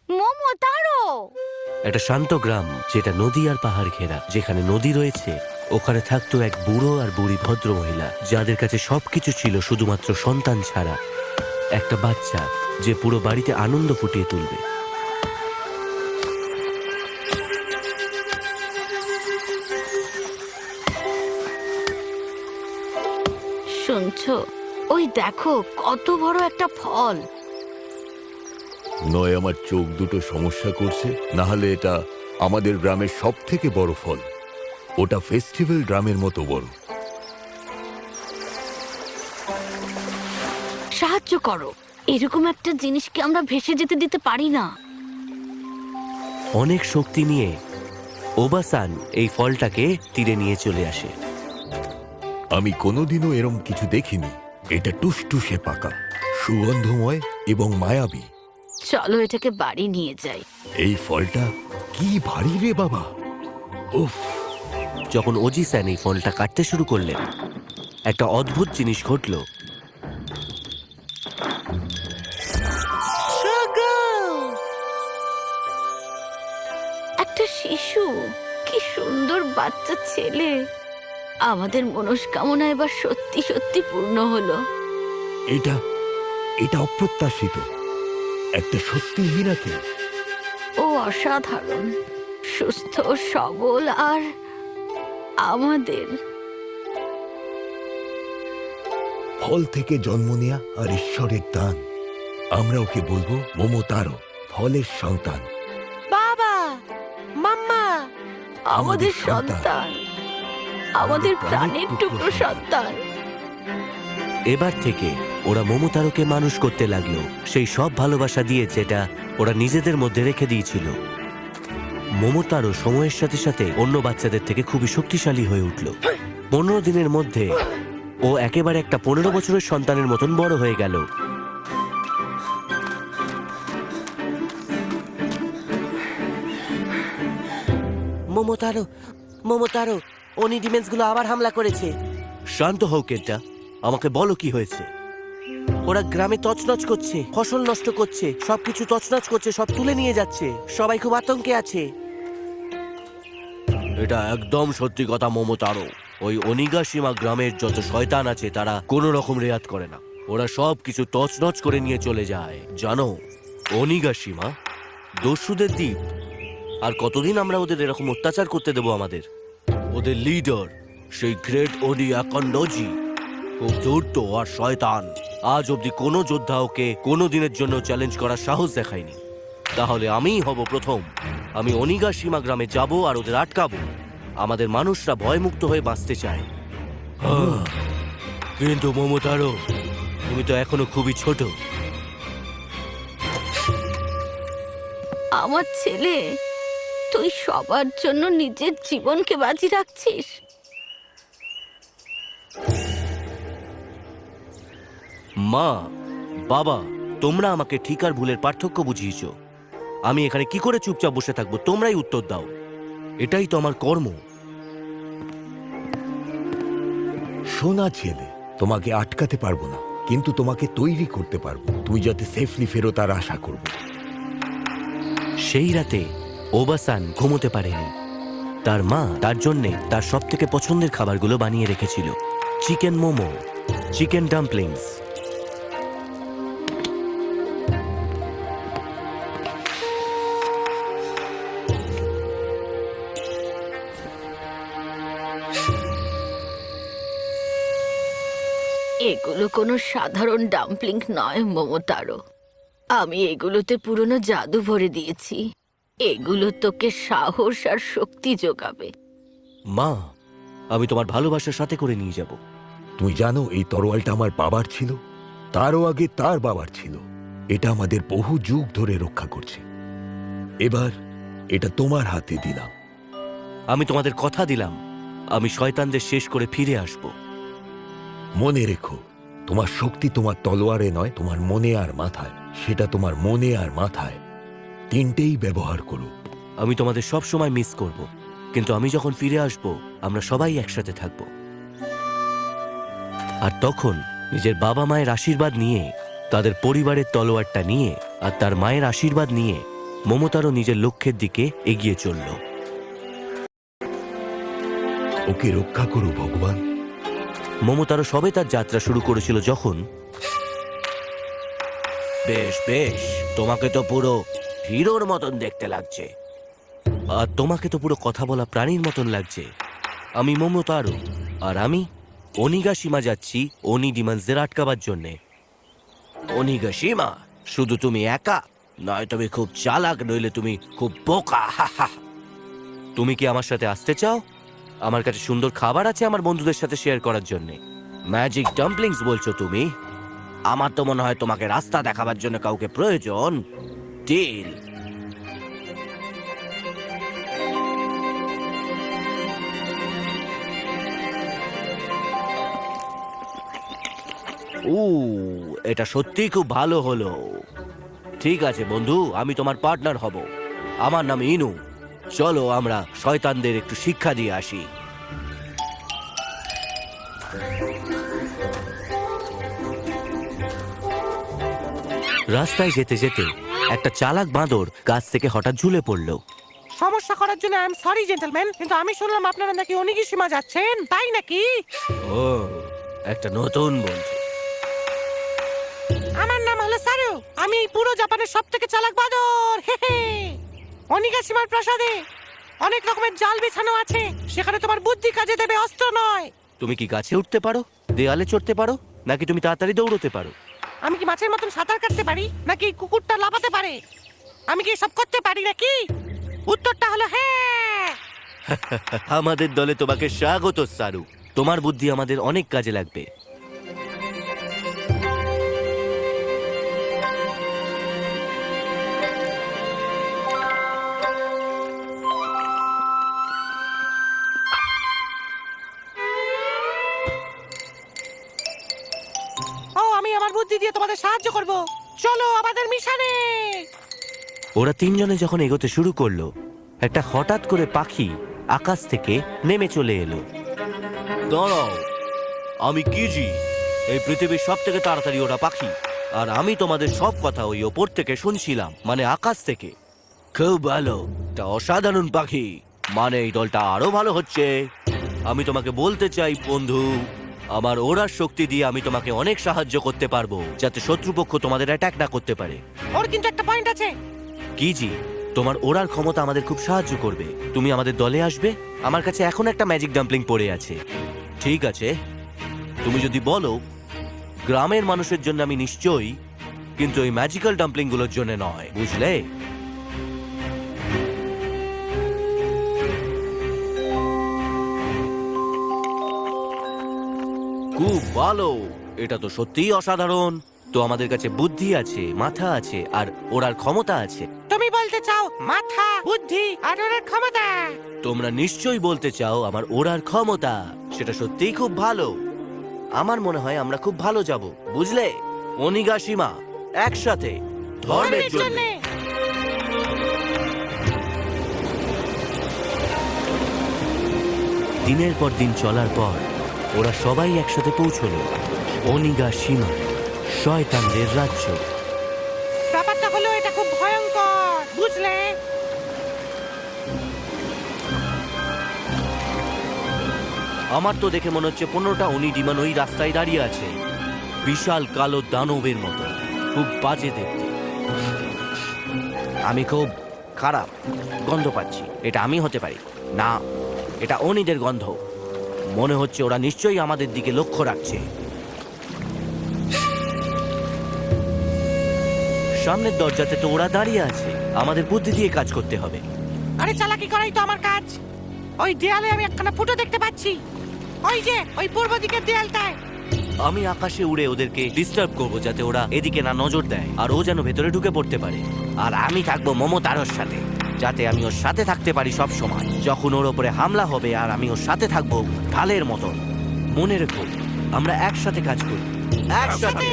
মোমোতারো! একটা শান্ত গ্রাম, যেটা নদী আর পাহাড় ঘেরা। যেখানে নদী রয়েছে, ওখানে থাকতো এক বুড়ো আর বুড়ি ভদ্র মহিলা, যাদের কাছে সবকিছু ছিল শুধুমাত্র সন্তান ছাড়া একটা বাচ্চা, যে পুরো বাড়িতে আনন্দ ফুটিয়ে তুলবে। শুনছো? ওই দেখো, কত বড় একটা ফল! নয় আমার চোখ দুটো সমস্যা করছে, না হলে এটা আমাদের গ্রামের সব থেকে বড় ফল। ওটা ফেস্টিভ্যাল ড্রামের মতো বড়। সাহায্য করো, এরকম একটা জিনিসকে আমরা ভেসে যেতে দিতে পারি না। অনেক শক্তি নিয়ে ওবাসান এই ফলটাকে তীরে নিয়ে চলে আসে। আমি কোনোদিনও এরম কিছু দেখিনি। এটা টুসটুসে পাকা, সুগন্ধময় এবং মায়াবী। চলো এটাকে বাড়ি নিয়ে যাই। এই ফলটা কি ভারী রে বাবা! উফ! যখন ওজিসান এই ফলটা কাটতে শুরু করলেন, একটা অদ্ভুত জিনিস ঘটল। একটা শিশু, কি সুন্দর বাচ্চা ছেলে! আমাদের মনস্কামনা এবার সত্যি সত্যি পূর্ণ হলো। এটা এটা অপ্রত্যাশিত, একটা সত্যি মিরাকেল। ও অসাধারণ, সুস্থ, সবল আর আমাদের। ফল থেকে জন্ম নেয়া আর ঈশ্বরের দান। আমরা ওকে বলবো মোমোতারো, ফলের সন্তান। বাবা, মাম্মা, আমাদের সন্তান, আমাদের প্রাণের টুকরো সন্তান। এবার থেকে ওরা মোমোতারোকে মানুষ করতে লাগলো, সেই সব ভালোবাসা দিয়ে যেটা ওরা নিজেদের মধ্যে রেখে দিয়েছিল। মোমোতারো সময়ের সাথে সাথে অন্য বাচ্চাদের থেকে খুবই শক্তিশালী হয়ে উঠল। 15 দিনের মধ্যে ও একেবারে একটা 15 বছরের সন্তানের মতন বড় হয়ে গেল। মোমোতারো, মোমোতারো, অনি ডিমেন্সগুলো আবার হামলা করেছে। শান্ত হও কেন্টা, আমাকে বলো কি হয়েছে। ওরা গ্রামে তছনছ করছে, ফসল নষ্ট করছে, সবকিছু তছনছ করছে, সব তুলে নিয়ে যাচ্ছে। সবাই খুব আতঙ্কে আছে। এটা একদম সত্যি কথা মোমোতারো। ওই অনিগাসীমা গ্রামের যত শয়তান আছে তারা কোনো রকম রেয়াত করে না। ওরা সব কিছু তছনছ করে নিয়ে চলে যায়। জানো, অনিগাসীমা দস্যুদের দ্বীপ। আর কতদিন আমরা ওদের এরকম অত্যাচার করতে দেবো আমাদের? ওদের লিডার, সেই গ্রেট ওনি আকান্ডজি, খুব ধূর্ত আর শয়তান। আজ অব্দি কোনো যোদ্ধা ওকে কোনো দিনের জন্য চ্যালেঞ্জ করার সাহস দেখায়নি। তাহলে আমিই হব প্রথম। আমি অনিগাসীমা গ্রামে যাব আর ওদের আটকাবো। আমাদের মানুষরা ভয়মুক্ত হয়ে বাঁচতে চায়। কিন্তু মোমোতারো, তুমি তো এখনো খুবই ছোট। আমার ছেলে, তুই সবার জন্য নিজের জীবনকে বাজি রাখছিস। মা, বাবা, তোমরা আমাকে ঠিক আর ভুলের পার্থক্য বুঝিয়েছ। আমি এখানে কি করে চুপচাপ বসে থাকবো? তোমরাই উত্তর দাও। এটাই তো আমার কর্ম। সোনা ছেলে, তোমাকে আটকাতে পারবো না, কিন্তু তোমাকে তৈরি করতে পারবো। তুমি যাতে সেফলি ফেরো তার আশা করব। সেই রাতে ওবাসান ঘুমোতে পারেনি। তার মা তার জন্যে তার সব থেকে পছন্দের খাবারগুলো বানিয়ে রেখেছিল। Chicken momo, chicken dumplings. এগুলো কোনো সাধারণ ডাম্পলিং নয় মোমোতারো। আমি এগুলোতে পুরনো জাদু ভরে দিয়েছি। এগুলো তোকে সাহস আর শক্তি যোগাবে। মা, আমি তোমার ভালোবাসার সাথে করে নিয়ে যাব। তুমি জানো, এই তরোয়ালটা আমার বাবার ছিল, তারও আগে তার বাবার ছিল। এটা আমাদের বহু যুগ ধরে রক্ষা করছে। এবার এটা তোমার হাতে দিলাম। আমি তোমাদের কথা দিলাম, আমি শয়তানদের শেষ করে ফিরে আসব। মনে রেখো, তোমার শক্তি তোমার তলোয়ারে নয়, তোমার মনে আর মাথায়। সেটা তোমার মনে আর মাথায়, তিনটেই ব্যবহার করো। আমি তোমাদের সব সময় মিস করব, কিন্তু আমি যখন ফিরে আসব আমরা সবাই একসাথে থাকব। আর তখন নিজের বাবা মায়ের আশীর্বাদ নিয়ে, তাদের পরিবারের তলোয়ারটা নিয়ে আর তার মায়ের আশীর্বাদ নিয়ে মমতারও নিজের লক্ষ্যের দিকে এগিয়ে চলল। ওকে রক্ষা করো ভগবান। মমতারও সবে তার যাত্রা শুরু করেছিল যখন... বেশ বেশ, তোমাকে তো পুরো হিরোর মতন দেখতে লাগছে। আর তোমাকে তো পুরো কথা বলা প্রাণীর মতন লাগছে। আমি মমতারও, আর আমি অনিগাশিমা যাচ্ছি ওনি ডিমান্সদের আটকাবার জন্যে। অনিগাশিমা, শুধু তুমি একা নয়, তুমি খুব চালাক, নইলে তুমি খুব বোকা। তুমি কি আমার সাথে আসতে চাও? আমার কাছে সুন্দর খাবার আছে আমার বন্ধুদের সাথে শেয়ার করার জন্য। ম্যাজিক ডাম্পলিংস বলছো তুমি? আমার তো মনে হয় তোমাকে রাস্তা দেখাবার জন্য কাউকে প্রয়োজন। ডিল। এটা সত্যিই খুব ভালো হলো। ঠিক আছে বন্ধু, আমি তোমার পার্টনার হব। আমার নাম ইনু। চলো আমরা শয়তানদের একটু শিক্ষা দিয়ে আসি। রাস্তায় যেতে যেতে একটা চালাক বাঁদর গাছ থেকে হঠাৎ ঝুলে পড়ল। সমস্যা করার জন্য আই এম সরি জেন্টলম্যান, কিন্তু আমি শুনলাম আপনারা নাকি অনিগিসীমা যাচ্ছেন, তাই নাকি? ও, একটা নতুন বন্ধু। আমার নাম হলো সারু। আমি এই পুরো জাপানের সবথেকে চালাক বাঁদর। হে হে। অনিগাসীমার প্রাসাদে অনেক রকমের জাল বিছানো আছে, সেখানে তোমার বুদ্ধি কাজে দেবে, অস্ত্র নয়। তুমি কি গাছে উঠতে পারো, দেয়ালে চড়তে পারো, নাকি তুমি তাড়াতাড়ি দৌড়তে পারো? আমি কি মাছের মতন সাঁতার কাটতে পারি, নাকি এই কুকুরটা লাফাতে পারে? আমি কি সব করতে পারি নাকি? উত্তরটা হলো হ্যাঁ। আমাদের দলে তোমাকে স্বাগত সারু। তোমার বুদ্ধি আমাদের অনেক কাজে লাগবে। ও, আমি আমার বুদ্ধি দিয়ে তোমাদের সাহায্য করব। চলো আমাদের মিশনে। ওরা তিনজনে যখন এগোতে শুরু করলো, একটা হঠাৎ করে পাখি আকাশ থেকে নেমে চলে এলো। দাঁড়াও, আমি কিজি, এই পৃথিবীর সব থেকে তাড়াতাড়ি ওরা পাখি। আর আমি তোমাদের সব কথা ওই ওপর থেকে শুনছিলাম, মানে আকাশ থেকে। খুব ভালো, এটা অসাধারণ পাখি, মানে এই দলটা আরো ভালো হচ্ছে। আমি তোমাকে বলতে চাই বন্ধু, আমার ওড়ার শক্তি দিয়ে আমি তোমাকে অনেক সাহায্য করতে পারবো, যাতে শত্রুপক্ষ তোমাদের অ্যাটাক না করতে পারে। ওর কিন্তু একটা পয়েন্ট আছে। কিজি, তোমার ওড়ার ক্ষমতা আমাদের খুব সাহায্য করবে। তুমি আমাদের দলে আসবে? আমার কাছে এখন একটা ম্যাজিক ডাম্পলিং পড়ে আছে। ঠিক আছে, তুমি যদি বলো। গ্রামের মানুষের জন্য আমি নিশ্চয়ই, কিন্তু ওই ম্যাজিক্যাল ডাম্পলিং গুলোর জন্য নয়, বুঝলে? খুব ভালো, এটা তো সত্যিই অসাধারণ। তো আমাদের কাছে বুদ্ধি আছে, মাথা আছে, আর ওড়ার ক্ষমতা আছে। তুমি বলতে চাও মাথা, বুদ্ধি আর ওর ক্ষমতা? তোমরা নিশ্চয়ই বলতে চাও আমার ওড়ার ক্ষমতা। সেটা সত্যিই খুব ভালো। আমার মনে হয় আমরা খুব ভালো যাব, বুঝলে? অনিগাশিমা, একসাথে ধর্মের জন্য। দিনের পর দিন চলার পর ওরা সবাই একসাথে পৌঁছলো অনিগাশিমা, শয়তানদের রাজ্য। ব্যাপারটা হলো এটা খুব ভয়ঙ্কর, বুঝলে? আমার তো দেখে মনে হচ্ছে 15টা অনিডিমান ওই রাস্তায় দাঁড়িয়ে আছে, বিশাল কালো দানবের মতো, খুব বাজে দেখতে। আমি খুব খারাপ গন্ধ পাচ্ছি। এটা আমি হতে পারি না, এটা অনিদের গন্ধ। মনে হচ্ছে ওরা নিশ্চয়ই আমাদের দিকে লক্ষ্য রাখছে। সামনের দরজাতে তো ওরা দাঁড়িয়ে আছে, আমাদের বুদ্ধি দিয়ে কাজ করতে হবে। আরে চালাকি করাই তো আমার কাজ। ওই দেয়ালে আমি একখানা ফুটো দেখতে পাচ্ছি, ওই যে ওই পূর্ব দিকের দেয়ালটায়। আমি আকাশে উড়ে ওদেরকে ডিস্টার্ব করবো, যাতে ওরা এদিকে না নজর দেয়, আর ও যেন ভেতরে ঢুকে পড়তে পারে। আর আমি থাকবো মমতারোর সাথে, যাতে আমি ওর সাথে থাকতে পারি সব সময়, যখন ওর ওপরে হামলা হবে। আর আমি ওর সাথে থাকবো ঢালের মতন। মনে রেখো, আমরা একসাথে কাজ করি, একসাথে।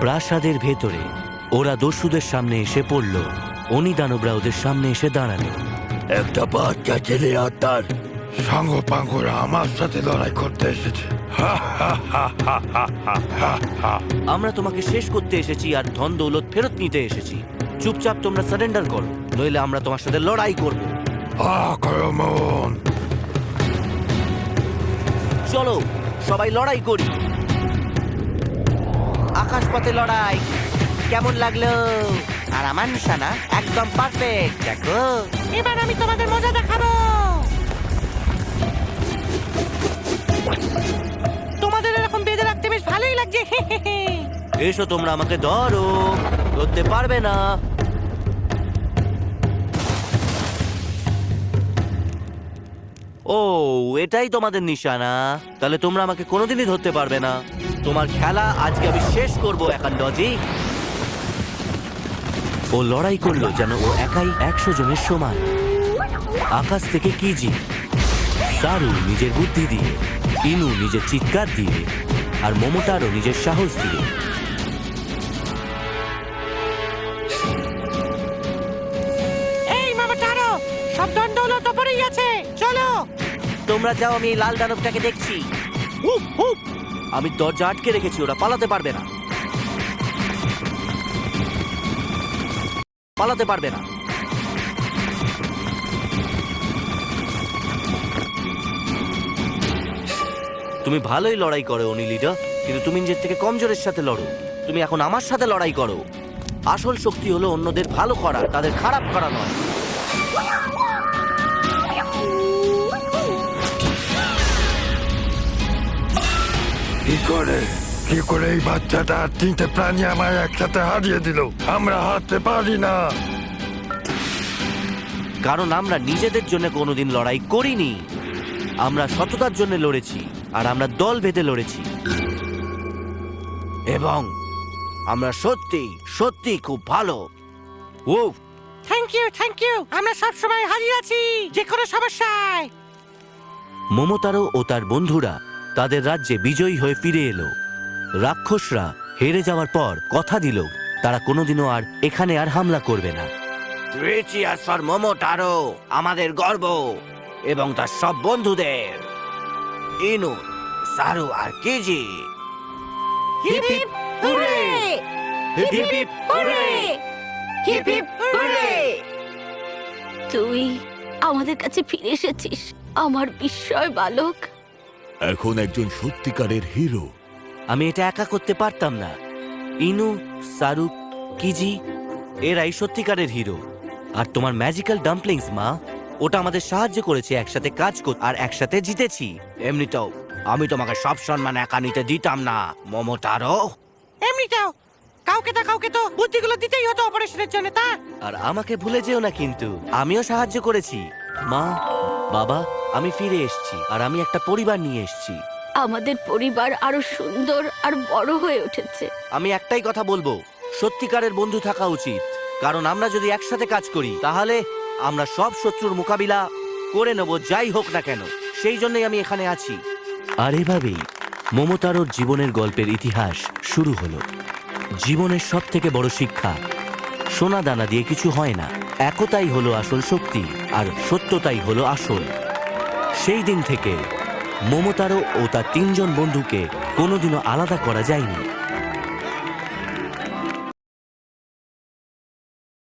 প্রাসাদের ভেতরে ওরা দস্যুদের সামনে এসে পড়ল। অনি দানবরা ওদের সামনে এসে দাঁড়ালো। একটা বাচ্চা ছেলে আর তার সাঙ্গপাঙ্গরা আমার সাথে লড়াই করতে এসেছে। আমরা তোমাকে শেষ করতে এসেছি আর ধন দৌলত ফেরত নিতে এসেছি। চুপচাপ তোমরা সারেন্ডার করো, নইলে আমরা তোমার সাথে লড়াই করব। আক্রমণ! চলো সবাই লড়াই করি। আকাশপথে লড়াই কেমন লাগলো? আর আমার নিশানা একদম পারফেক্ট, দেখো। এবার আমি তোমাদের মজা দেখাবো। তোমাদের এরকম বেঁধে রাখতে বেশ ভালোই লাগছে। এসো তোমরা আমাকে ধরো, ধরতে পারবে না। ও, এটাই তোমাদের নিশানা? তাহলে তোমরা আমাকে কোনোদিনই ধরতে পারবে না। তোমার খেলা আজকে আমি শেষ করবো এখন লজিক। ও লড়াই করলো যেন ও একাই 100 জনের সমান। আকাশ থেকে কিজি, সারু নিজের বুদ্ধি দিয়ে, ইনু নিজের চিৎকার দিয়ে, আর মোমোটারও নিজের সাহস দিয়ে। এই মামা টারো, সব দণ্ড হলো তো পরেই আছে, চলো। তোমরা যাও, আমি এই লাল দানবটাকে দেখছি। হুপ, হুপ। আমি দরজা আটকে রেখেছি, ওরা পালাতে পারবে না। পালাতে পারবে না। তুমি ভালোই লড়াই করো অনি লিডার, কিন্তু তুমি নিজের থেকে কমজোরের সাথে লড়ো। তুমি এখন আমার সাথে লড়াই করো। আসল শক্তি হলো অন্যদের ভালো করা, তাদের খারাপ করা নয়। কি করে এই বাচ্চাটা আর 3টে প্রাণী আমায় একসাথে হারিয়ে দিল? আমরা হারতে পারি না। কারণ আমরা নিজেদের জন্য কোনোদিন লড়াই করিনি। আমরা সততার জন্য লড়েছি, আর আমরা দল বেঁধে লড়েছি। এবং আমরা সত্যি সত্যি খুব ভালো। ও, থ্যাংক ইউ, আমরা সব সময় হাজির আছি যে কোনো সমস্যায়। মোমোতারো ও তার বন্ধুরা তাদের রাজ্যে বিজয়ী হয়ে ফিরে এলো। রাক্ষসরা হেরে যাওয়ার পর কথা দিল তারা কোনোদিনও আর এখানে আর হামলা করবে না। মোমোতারো আমাদের গর্ব, এবং তার সব বন্ধুদের, ইনু, সারু আর Kiji. Hip hip hooray! Hip hip hooray! Hip hip hooray! তুই আমাদের কাছে ফিরে এসেছিস, আমার বিস্ময় বালক। এখন একজন সত্যিকারের হিরো। আমি এটা একা করতে পারতাম না। ইনু, সারু, কিজি এরাই সত্যিকারের হিরো। আর তোমার ম্যাজিক্যাল ডাম্পলিংস মা, ওটা আমাদের সাহায্য করেছে একসাথে কাজ করতে, আর একসাথে জিতেছি। এমনিতেও আমি তোমাকে সব সম্মান একা নিতে দিতাম না মোমোতারো। এমনিতেও কাউকে তো বুদ্ধিগুলো দিতেই হতো অপারেশনের জন্য, তা? আর আমাকে ভুলে যেও না কিন্তু, আমিও সাহায্য করেছি। মা, বাবা, আমি ফিরে এসেছি, আর আমি একটা পরিবার নিয়ে এসেছি। আমাদের পরিবার আরো সুন্দর আর বড় হয়ে উঠেছে। আমি একটাই কথা বলবো, সত্যিকারের বন্ধু থাকা উচিত। কারণ আমরা যদি একসাথে কাজ করি তাহলে আমরা সব শত্রুর মোকাবিলা করে নেব, যাই হোক না কেন। সেই জন্যই আমি এখানে আছি। আর এভাবেই মোমোতারোর জীবনের গল্পের ইতিহাস শুরু হলো। জীবনের সব থেকে বড় শিক্ষা, সোনা দানা দিয়ে কিছু হয় না। একতাই হলো আসল শক্তি, আর সত্যতাই হলো আসল। সেই দিন থেকে মোমোতারো ও তার 3 জন বন্ধুকে কোনোদিনও আলাদা করা যায়নি।